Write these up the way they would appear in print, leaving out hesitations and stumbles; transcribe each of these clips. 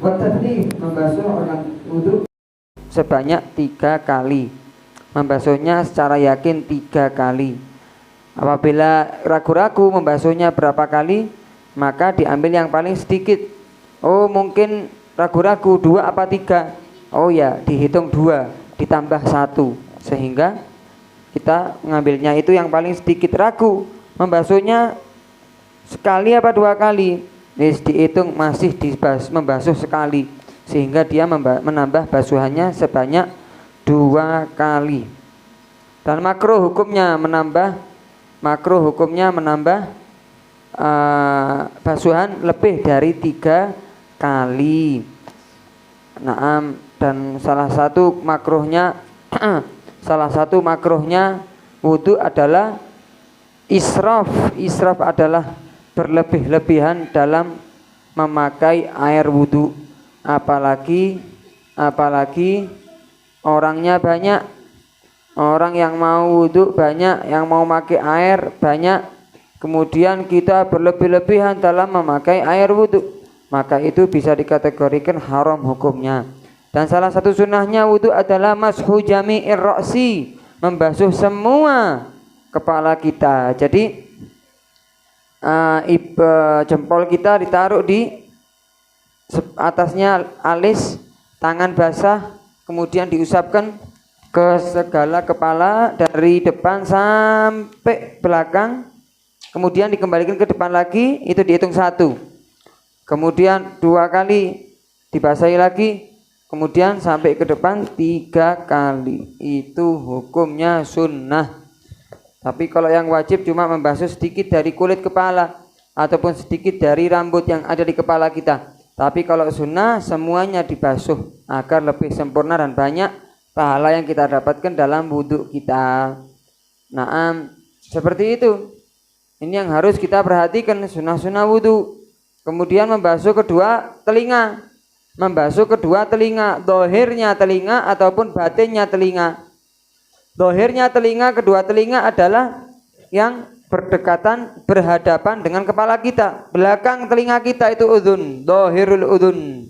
Tadi membasuh orang wudhu sebanyak 3 kali. Membasuhnya secara yakin 3 kali. Apabila ragu-ragu membasuhnya berapa kali, maka diambil yang paling sedikit. Oh mungkin ragu-ragu 2 apa 3. Oh ya dihitung 2 ditambah 1, sehingga kita mengambilnya itu yang paling sedikit. Ragu membasuhnya sekali apa 2 kali, dihitung masih membasuh sekali, sehingga dia menambah basuhannya sebanyak 2 kali. Dan makruh hukumnya menambah basuhan lebih dari 3 kali. Naam, dan salah satu makruhnya wudhu adalah israf. Israf adalah berlebih-lebihan dalam memakai air wudhu, apalagi orangnya banyak, orang yang mau wudhu banyak, yang mau pakai air banyak, kemudian kita berlebih-lebihan dalam memakai air wudhu, maka itu bisa dikategorikan haram hukumnya. Dan salah satu sunnahnya wudhu adalah mashu jami'ir ra'si, membasuh semua kepala kita. Jadi jempol kita ditaruh di atasnya alis, tangan basah, kemudian diusapkan ke segala kepala dari depan sampai belakang, kemudian dikembalikan ke depan lagi, itu dihitung 1. Kemudian 2 kali dibasahi lagi, kemudian sampai ke depan 3 kali. Itu hukumnya sunnah. Tapi kalau yang wajib cuma membasuh sedikit dari kulit kepala ataupun sedikit dari rambut yang ada di kepala kita. Tapi kalau sunnah semuanya dibasuh agar lebih sempurna dan banyak pahala yang kita dapatkan dalam wudhu kita. Naam, seperti itu. Ini yang harus kita perhatikan, sunnah-sunnah wudhu. Kemudian membasuh kedua telinga. Dohirnya telinga ataupun batinnya telinga. Dohirnya telinga, kedua telinga adalah yang berhadapan dengan kepala kita. Belakang telinga kita itu udhun, dohirul udhun.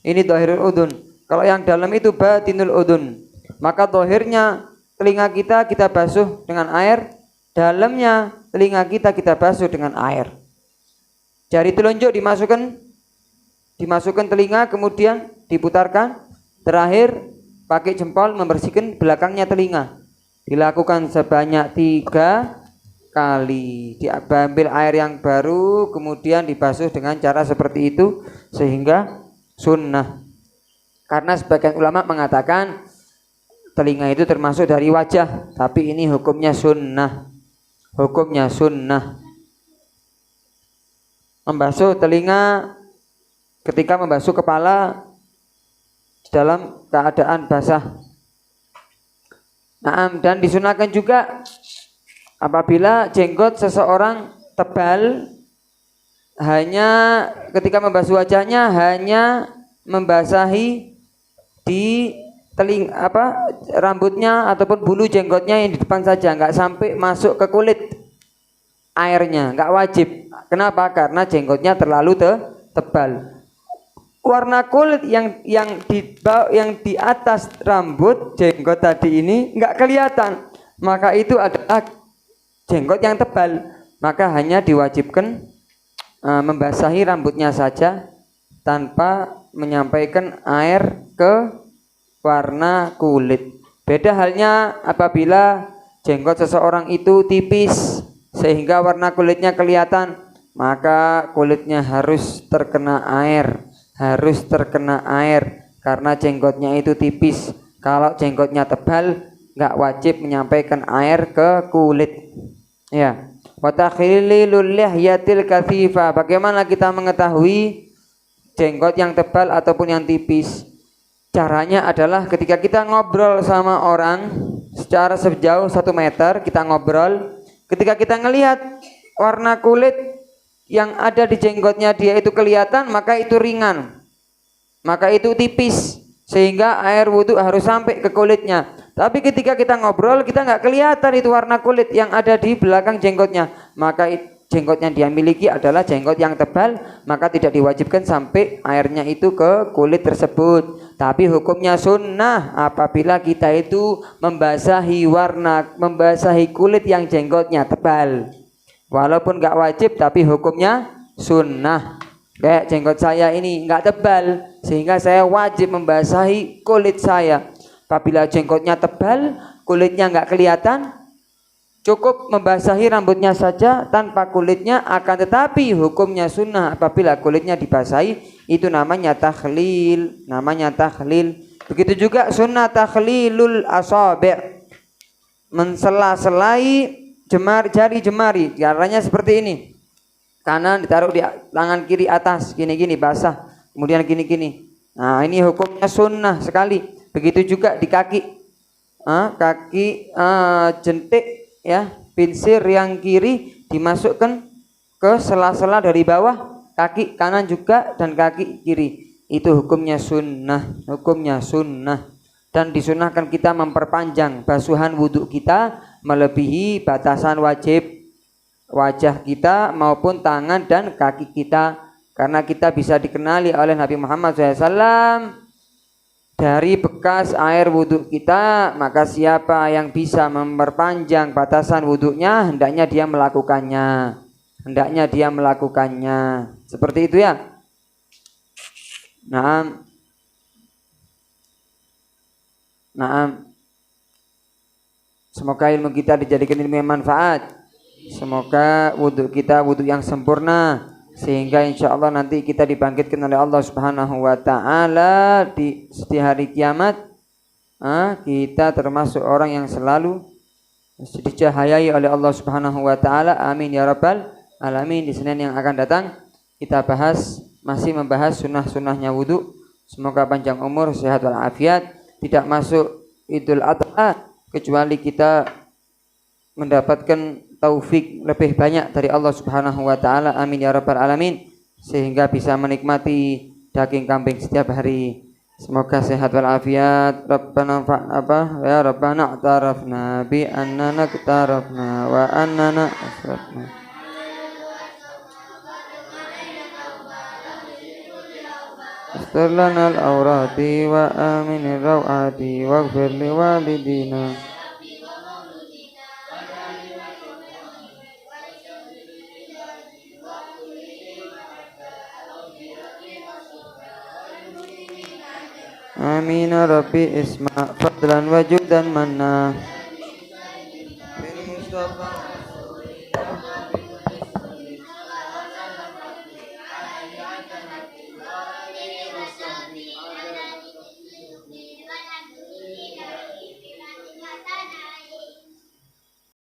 Ini dohirul udhun. Kalau yang dalam itu batinul udhun. Maka dohirnya telinga kita basuh dengan air, dalamnya telinga kita basuh dengan air. Jari telunjuk dimasukkan telinga, kemudian diputarkan. Terakhir pakai jempol membersihkan belakangnya telinga. Dilakukan sebanyak 3 kali. Diambil air yang baru, kemudian dibasuh dengan cara seperti itu, sehingga sunnah. Karena sebagian ulama mengatakan telinga itu termasuk dari wajah, tapi ini hukumnya sunnah. Membasuh telinga ketika membasuh kepala dalam keadaan basah. Naam, dan disunahkan juga apabila jenggot seseorang tebal, hanya ketika membasuh wajahnya hanya membasahi di rambutnya ataupun bulu jenggotnya yang di depan saja, nggak sampai masuk ke kulit airnya, nggak wajib. Kenapa? Karena jenggotnya terlalu tebal. Warna kulit yang di atas rambut jenggot tadi ini nggak kelihatan, maka itu adalah jenggot yang tebal, maka hanya diwajibkan membasahi rambutnya saja tanpa menyampaikan air ke warna kulit. Beda halnya apabila jenggot seseorang itu tipis sehingga warna kulitnya kelihatan, maka kulitnya harus terkena air karena jenggotnya itu tipis. Kalau jenggotnya tebal nggak wajib menyampaikan air ke kulit. Ya. Wa takhililul lihyatil kathifa. Bagaimana kita mengetahui jenggot yang tebal ataupun yang tipis? Caranya adalah ketika kita ngobrol sama orang secara sejauh 1 meter, kita ngobrol, ketika kita ngelihat warna kulit yang ada di jenggotnya dia itu kelihatan, maka itu ringan, maka itu tipis, sehingga air wudhu harus sampai ke kulitnya. Tapi ketika kita ngobrol, kita nggak kelihatan itu warna kulit yang ada di belakang jenggotnya, maka jenggot yang dia miliki adalah jenggot yang tebal, maka tidak diwajibkan sampai airnya itu ke kulit tersebut. Tapi hukumnya sunnah apabila kita itu membasahi kulit yang jenggotnya tebal. Walaupun nggak wajib, tapi hukumnya sunnah. Kayak jenggot saya ini nggak tebal, sehingga saya wajib membasahi kulit saya. Apabila jenggotnya tebal, kulitnya nggak kelihatan, cukup membasahi rambutnya saja tanpa kulitnya. Akan tetapi hukumnya sunnah apabila kulitnya dibasahi, itu namanya takhlil. Begitu juga sunnah takhlilul asabi', mensela-selai jari jemari. Caranya seperti ini: kanan ditaruh di tangan kiri atas, gini-gini basah, kemudian gini-gini. Nah, ini hukumnya sunnah sekali. Begitu juga di kaki, jentik ya, pinsir yang kiri dimasukkan ke sela-sela dari bawah kaki kanan juga dan kaki kiri. Itu hukumnya sunnah, dan disunahkan kita memperpanjang basuhan wudhu kita melebihi batasan wajib wajah kita maupun tangan dan kaki kita, karena kita bisa dikenali oleh Nabi Muhammad SAW dari bekas air wudhu kita. Maka siapa yang bisa memperpanjang batasan wudhunya, hendaknya dia melakukannya. Seperti itu ya. Naam. Semoga ilmu kita dijadikan ilmu yang manfaat. Semoga wudhu kita wudhu yang sempurna, sehingga insya Allah nanti kita dibangkitkan oleh Allah Subhanahu wa ta'ala di hari kiamat. Kita termasuk orang yang selalu dicahayai oleh Allah Subhanahu wa ta'ala. Amin ya rabbal alamin. Di Senin yang akan datang kita masih membahas sunnah-sunnahnya wudhu. Semoga panjang umur, sehat walafiat. Tidak masuk Idul Adha kecuali kita mendapatkan taufik lebih banyak dari Allah Subhanahu wa ta'ala. Amin ya rabbal alamin. Sehingga bisa menikmati daging kambing setiap hari. Semoga sehat walafiat. Rabbana a'tarafna bi annana iktarafna wa annana asrafna. Astur lana al-awrati wa aminir rawati waghfir li walidina. Amin rabbi isma fadlan wajudan manna bil mustafa.